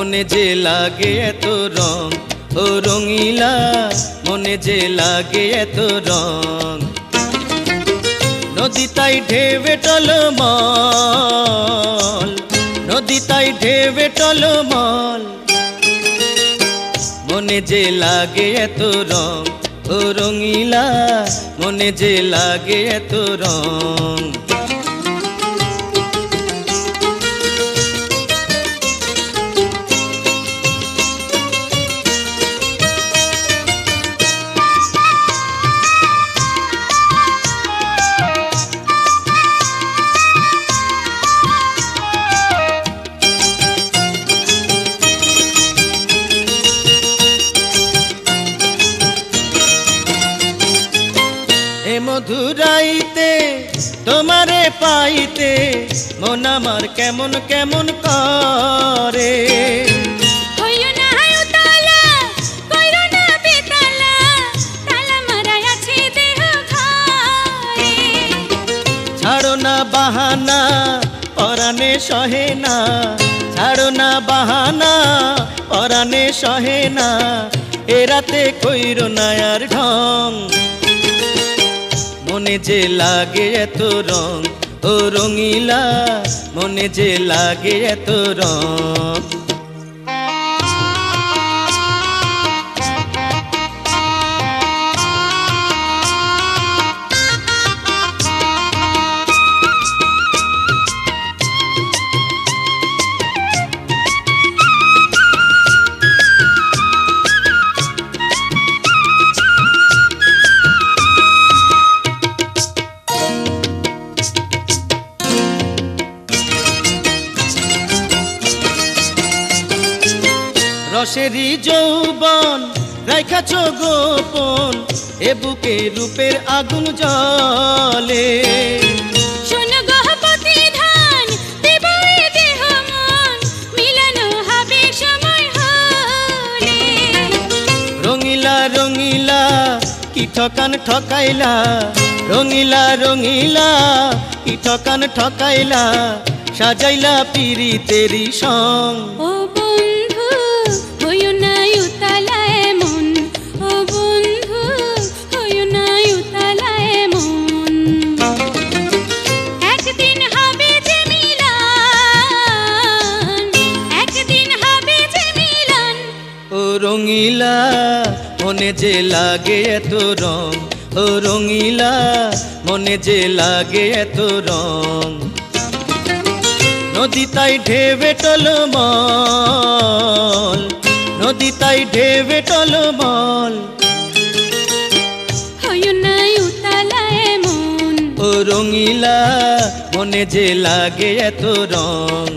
মনে যে লাগে এত রং, ও রঙিলা মনে যে লাগে এত রং। নদী তাই ঢেবে টলমল, নদী তাই ঢেবে টলমল, মনে যে লাগে এত রং, ও রঙিলা মনে যে লাগে এত রং। মধুরাইতে তোমারে পাইতে মন আমার কেমন কেমন করে। হইও না উতালা, কইরো না বেতালা, তালা মারাই আছে দেহ ঘরে। ছাড়ো না বাহানা পরাণে সহে না, ছাড়ো না বাহানা পরাণে সহে না, এ রাতে কইরো না আর ঢং। মনে যে লাগে এত রং, ও রঙিলা মনে যে লাগে এত রং। রসেরই যৌবন রাইখাছ গোপন, এ বুকে রূপের আগুন জ্বলে। শোনো গহপতি ধান, দেব এ দেহ মন, মিলানো হবে সময় হলে। রঙিলা রঙিলা কি ঠকান ঠকাইলা, রঙিলা রঙিলা কি ঠকান ঠকাইলা, সাজাইলা পিরিতেরি সং। ও বন্ধু হইও না উতালা এমন, ও বন্ধু হইও না উতালা এমন। একদিন হবে যে মিলন, একদিন হবে যে মিলন। ও রঙিলা মনে যে লাগে এত রং, ও রঙিলা মনে যে লাগে এত রং। নদী তাই ঢেবে টলমল, নদী তাই ঢেবে টলমল, হইও না উতালা এমন, ও রঙিলা মনে যে লাগে এত রং।